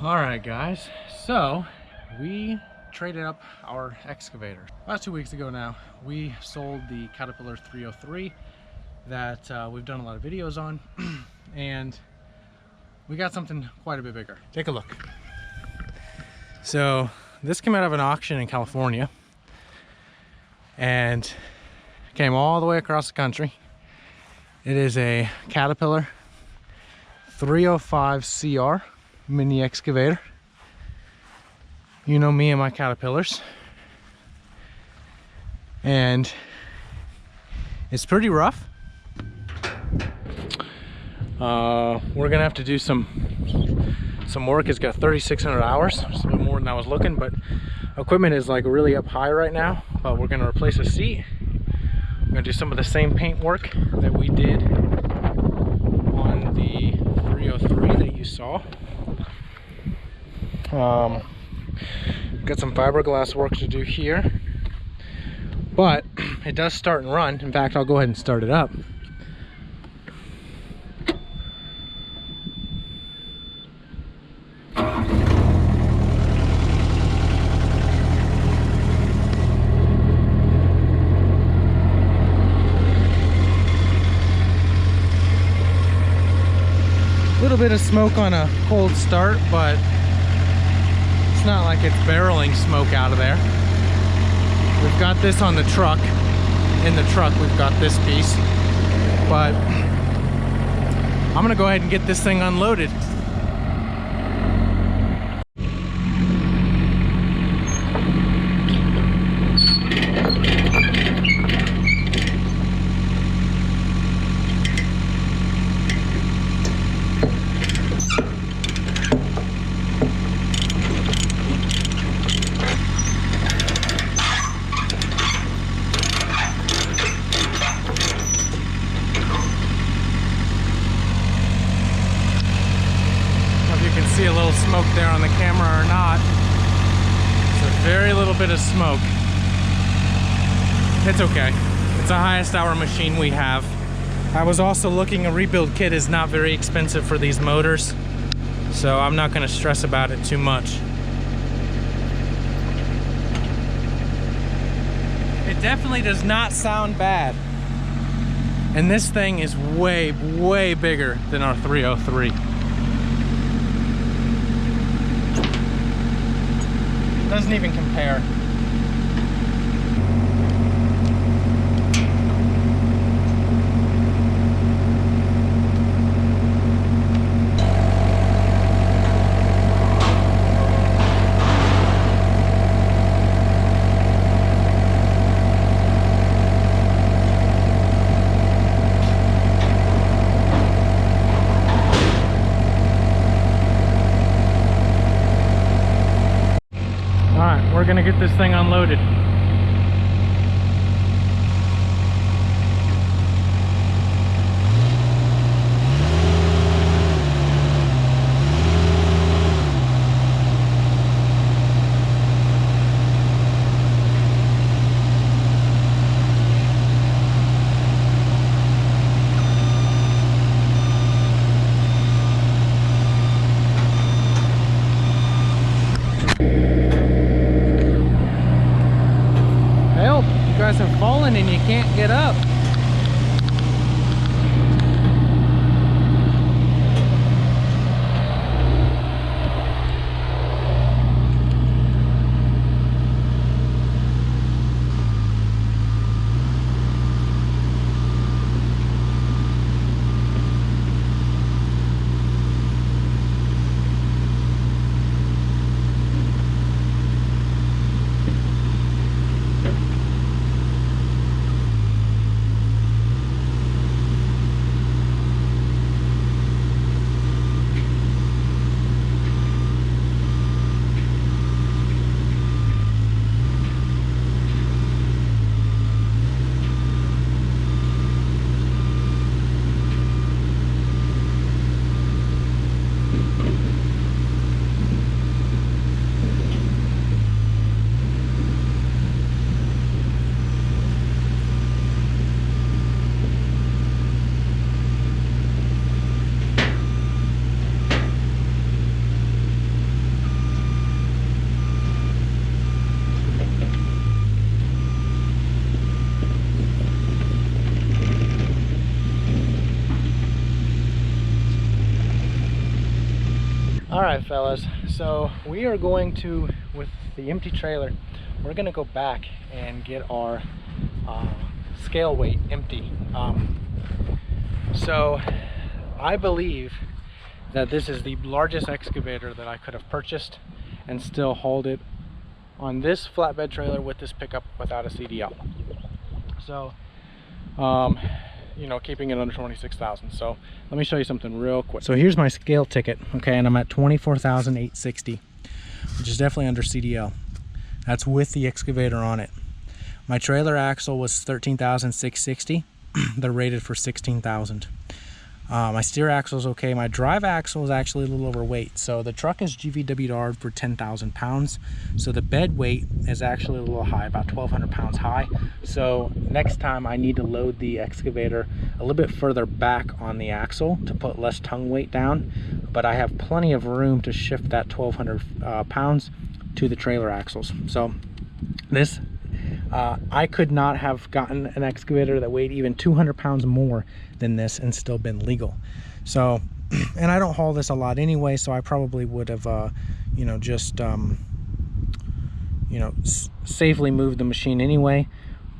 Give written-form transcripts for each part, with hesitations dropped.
All right, guys, so we traded up our excavator. About 2 weeks ago now, we sold the Caterpillar 303 that we've done a lot of videos on, and we got something quite a bit bigger. Take a look. So this came out of an auction in California and came all the way across the country. It is a Caterpillar 305 CR mini excavator. You know me and my Caterpillars, and it's pretty rough. We're gonna have to do some work. It's got 3,600 hours. It's a bit more than I was looking, but equipment is like really up high right now. But we're gonna replace a seat. We're gonna do some of the same paint work that we did on the 303 that you saw. Got some fiberglass work to do here, but it does start and run. In fact, I'll go ahead and start it up. A little bit of smoke on a cold start, but it's not like it's barreling smoke out of there. We've got this on the truck. In the truck we've got this piece, but I'm gonna go ahead and get this thing unloaded. See a little smoke there on the camera or not. It's a very little bit of smoke. It's okay. It's a highest hour machine we have. I was also looking, a rebuild kit is not very expensive for these motors, so I'm not going to stress about it too much. It definitely does not sound bad. And this thing is way, way bigger than our 303. Doesn't even compare. We're gonna get this thing unloaded. Have fallen and you can't get up. All right, fellas, so we are going to, with the empty trailer, we're gonna go back and get our scale weight empty. So I believe that this is the largest excavator that I could have purchased and still hauled it on this flatbed trailer with this pickup without a CDL. So you know, keeping it under 26,000. So let me show you something real quick. So here's my scale ticket, okay, and I'm at 24,860, which is definitely under CDL. That's with the excavator on it. My trailer axle was 13,660. They're rated for 16,000. My steer axle is okay. My drive axle is actually a little overweight. So the truck is GVW'd for 10,000 pounds. So the bed weight is actually a little high, about 1,200 pounds high. So next time I need to load the excavator a little bit further back on the axle to put less tongue weight down. But I have plenty of room to shift that 1,200 pounds to the trailer axles. So this, I could not have gotten an excavator that weighed even 200 pounds more than this and still been legal. So, and I don't haul this a lot anyway, so I probably would have, you know, just, you know, safely moved the machine anyway.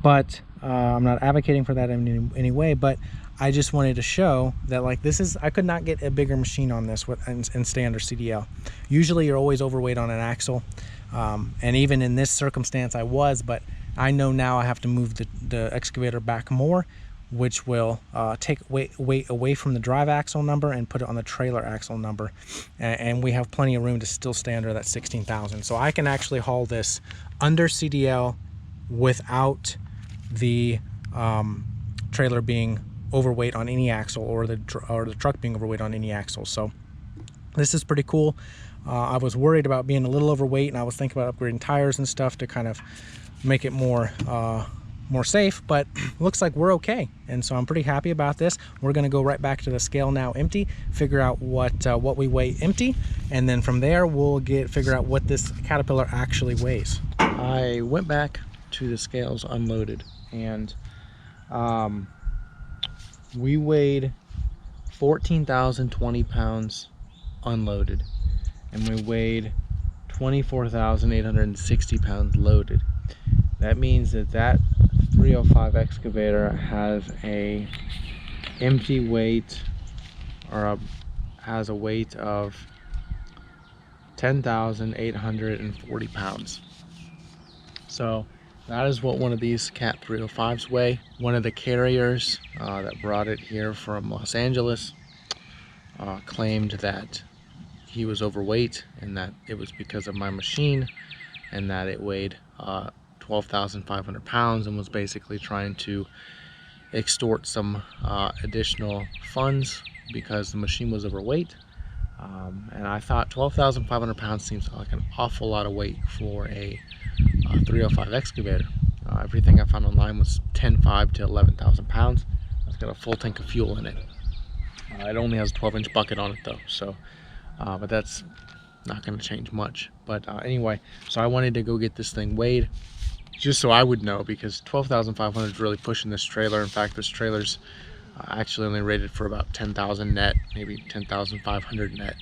But I'm not advocating for that in any way, but I just wanted to show that, like, this is, I could not get a bigger machine on this and stay under CDL. Usually you're always overweight on an axle, and even in this circumstance I was, but I know now I have to move the excavator back more, which will take weight away from the drive axle number and put it on the trailer axle number, and we have plenty of room to still stay under that 16,000. So I can actually haul this under CDL without the trailer being overweight on any axle, or the truck being overweight on any axle. So this is pretty cool. I was worried about being a little overweight, and I was thinking about upgrading tires and stuff to kind of make it more safe, but looks like we're okay, and so I'm pretty happy about this. We're going to go right back to the scale now empty, figure out what we weigh empty, and then from there we'll figure out what this Caterpillar actually weighs. I went back to the scales unloaded, and we weighed 14,020 pounds unloaded, and we weighed 24,860 pounds loaded. That means that 305 excavator has a empty weight, or has a weight of 10,840 pounds. So that is what one of these Cat 305s weigh. One of the carriers that brought it here from Los Angeles claimed that he was overweight, and that it was because of my machine, and that it weighed 12,500 pounds, and was basically trying to extort some additional funds because the machine was overweight. And I thought 12,500 pounds seems like an awful lot of weight for a 305 excavator. Everything I found online was 10,500 to 11,000 pounds. It's got a full tank of fuel in it. It only has a 12-inch bucket on it though, so but that's not going to change much. But anyway, so I wanted to go get this thing weighed, just so I would know, because 12,500 is really pushing this trailer. In fact, this trailer's actually only rated for about 10,000 net, maybe 10,500 net.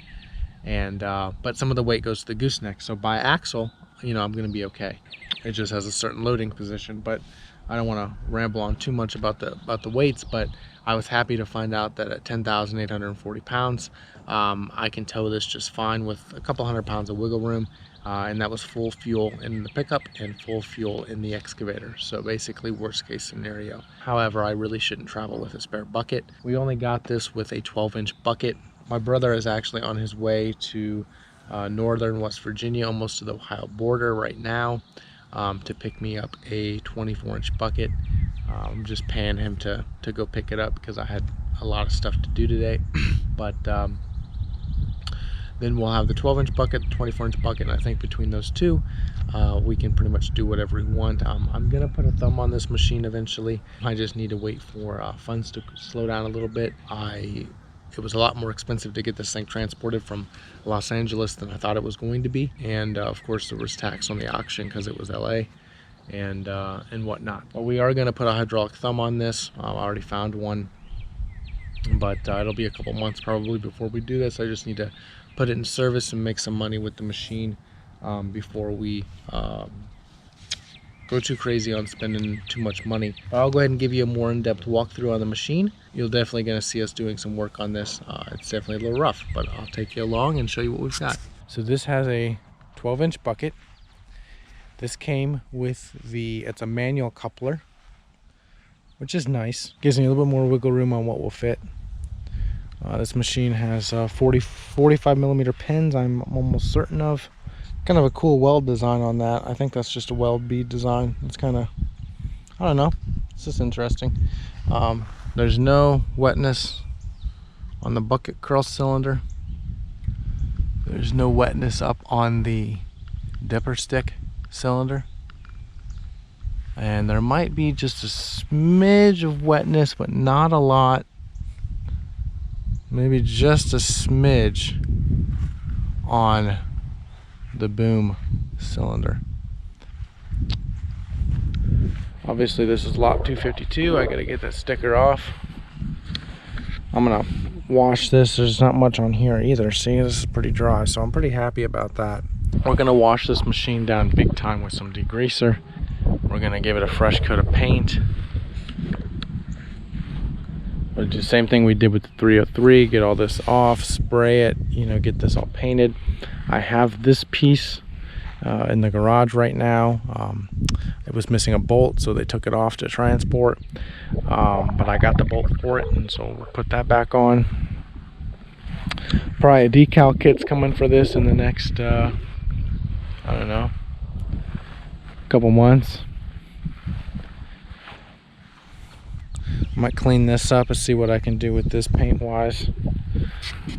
And but some of the weight goes to the gooseneck, so by axle, you know, I'm going to be okay. It just has a certain loading position. But I don't want to ramble on too much about the weights, but I was happy to find out that at 10,840 pounds, I can tow this just fine with a couple hundred pounds of wiggle room, and that was full fuel in the pickup and full fuel in the excavator. So basically worst case scenario. However, I really shouldn't travel with a spare bucket. We only got this with a 12-inch bucket. My brother is actually on his way to northern West Virginia, almost to the Ohio border right now, to pick me up a 24-inch bucket. I'm just paying him to go pick it up because I had a lot of stuff to do today. But then we'll have the 12-inch bucket, the 24-inch bucket, and I think between those two, we can pretty much do whatever we want. I'm gonna put a thumb on this machine eventually. I just need to wait for funds to slow down a little bit. It was a lot more expensive to get this thing transported from Los Angeles than I thought it was going to be, and of course there was tax on the auction because it was LA and whatnot. But we are going to put a hydraulic thumb on this. I already found one, but it'll be a couple months probably before we do this. I just need to put it in service and make some money with the machine before we go too crazy on spending too much money. But I'll go ahead and give you a more in-depth walkthrough on the machine. You're definitely going to see us doing some work on this. It's definitely a little rough, but I'll take you along and show you what we've got. So this has a 12-inch bucket. This came with it's a manual coupler, which is nice. Gives me a little bit more wiggle room on what will fit. This machine has 45 millimeter pins, I'm almost certain of. Kind of a cool weld design on that. I think that's just a weld bead design. It's kind of, I don't know, it's just interesting. There's no wetness on the bucket curl cylinder. There's no wetness up on the dipper stick cylinder. And there might be just a smidge of wetness, but not a lot. Maybe just a smidge on the boom cylinder. Obviously this is lot 252. I gotta get that sticker off. I'm gonna wash this. There's not much on here either. See, this is pretty dry, so I'm pretty happy about that. We're gonna wash this machine down big time with some degreaser. We're gonna give it a fresh coat of paint. We'll do the same thing we did with the 303. Get all this off, spray it, you know, get this all painted. I have this piece in the garage right now. It was missing a bolt, so they took it off to transport. But I got the bolt for it, and so we'll put that back on. Probably a decal kit's coming for this in the next, I don't know, couple months. Might clean this up and see what I can do with this paint wise.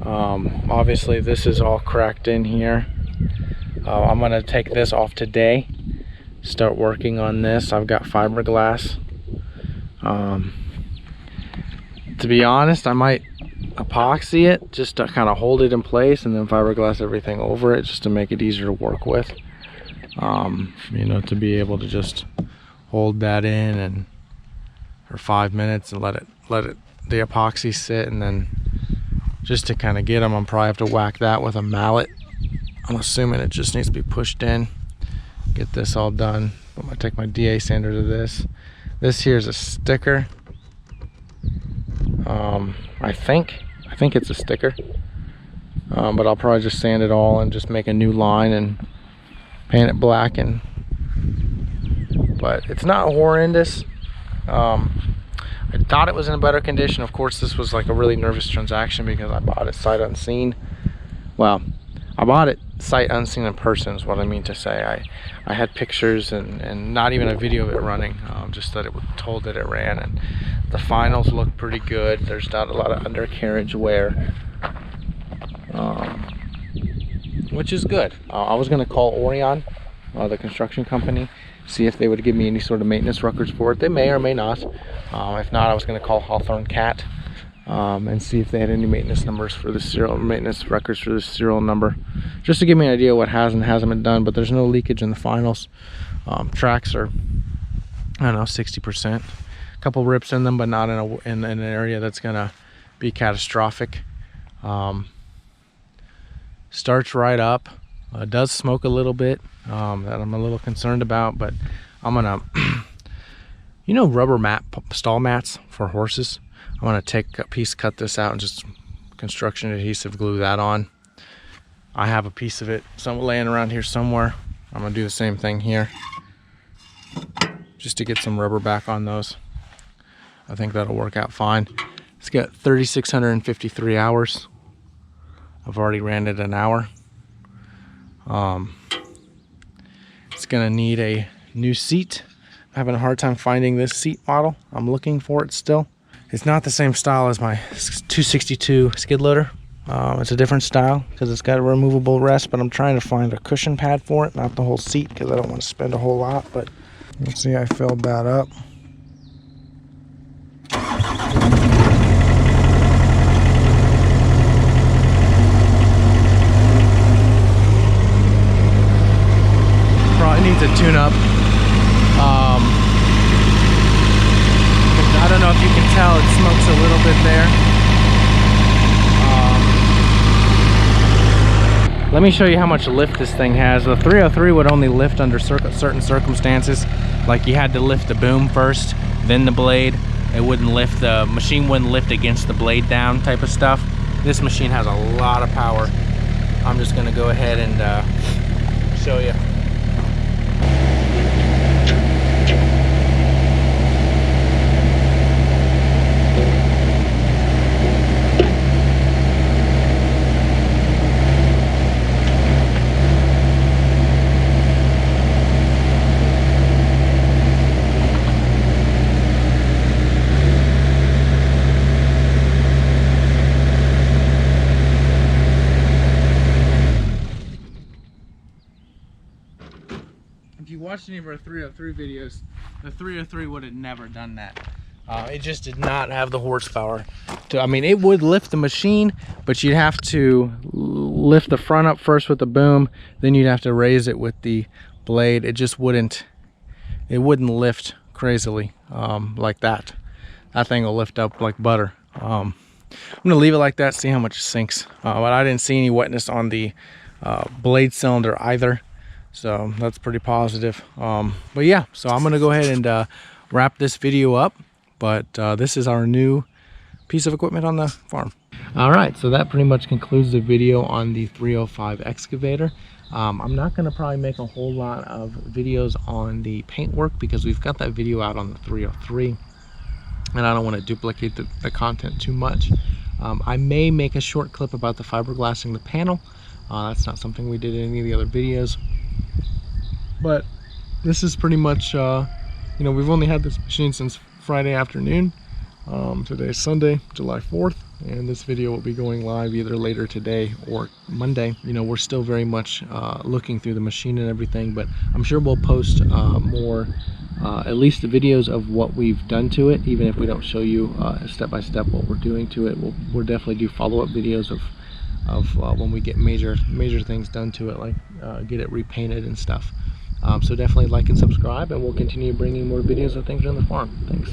Obviously this is all cracked in here. I'm gonna take this off today, start working on this. I've got fiberglass. To be honest, I might epoxy it just to kind of hold it in place, and then fiberglass everything over it just to make it easier to work with. You know, to be able to just hold that in and for 5 minutes and let it the epoxy sit, and then just to kind of get them, I'm probably have to whack that with a mallet. I'm assuming it just needs to be pushed in. Get this all done. I'm gonna take my DA sander to this. This here is a sticker. I think it's a sticker, but I'll probably just sand it all and just make a new line and paint it black. But it's not horrendous. I thought it was in a better condition. Of course, this was like a really nervous transaction because I bought it sight unseen. Well, I bought it sight unseen in person is what I mean to say. I had pictures and not even a video of it running, just that it was told that it ran, and the finals look pretty good. There's not a lot of undercarriage wear, which is good. I was going to call Orion, the construction company, see if they would give me any sort of maintenance records for it. They may or may not. If not, I was going to call Hawthorne Cat and see if they had any maintenance numbers for the serial maintenance records for the serial number, just to give me an idea what has and hasn't been done. But there's no leakage in the finals. Tracks are, I don't know, 60%. A couple rips in them, but not in an area that's going to be catastrophic. Starts right up. Does smoke a little bit, that I'm a little concerned about, but I'm gonna you know, rubber mat stall mats for horses. I'm gonna take a piece, cut this out, and just construction adhesive glue that on. I have a piece of it laying around here somewhere. I'm gonna do the same thing here just to get some rubber back on those. I think that'll work out fine. It's got 3,653 hours. I've already ran it an hour. It's gonna need a new seat. I'm having a hard time finding this seat model. I'm looking for it still. It's not the same style as my 262 skid loader. It's a different style because it's got a removable rest, but I'm trying to find a cushion pad for it, not the whole seat, because I don't want to spend a whole lot. But let's see, I filled that up. Probably needs a tune-up. I don't know if you can tell, it smokes a little bit there. Let me show you how much lift this thing has. The 303 would only lift under certain circumstances. Like you had to lift the boom first, then the blade. It wouldn't lift, the machine wouldn't lift against the blade down type of stuff. This machine has a lot of power. I'm just gonna go ahead and show you. If you watched any of our 303 videos, the 303 would have never done that. It just did not have the horsepower to, I mean, it would lift the machine, but you'd have to lift the front up first with the boom, then you'd have to raise it with the blade. It just wouldn't, it wouldn't lift crazily like that. That thing will lift up like butter. I'm gonna leave it like that, see how much it sinks. But I didn't see any wetness on the blade cylinder either. So that's pretty positive. But yeah, so I'm gonna go ahead and wrap this video up. But this is our new piece of equipment on the farm. All right, so that pretty much concludes the video on the 305 excavator. I'm not gonna probably make a whole lot of videos on the paint work because we've got that video out on the 303 and I don't want to duplicate the content too much. I may make a short clip about the fiberglassing the panel. That's not something we did in any of the other videos. But this is pretty much, you know, we've only had this machine since Friday afternoon. Today is Sunday, July 4th, and this video will be going live either later today or Monday. You know, we're still very much looking through the machine and everything, but I'm sure we'll post more, at least the videos of what we've done to it, even if we don't show you step by step what we're doing to it. We'll definitely do follow-up videos of when we get major things done to it, like get it repainted and stuff. So definitely like and subscribe, and we'll continue bringing more videos of things on the farm. Thanks.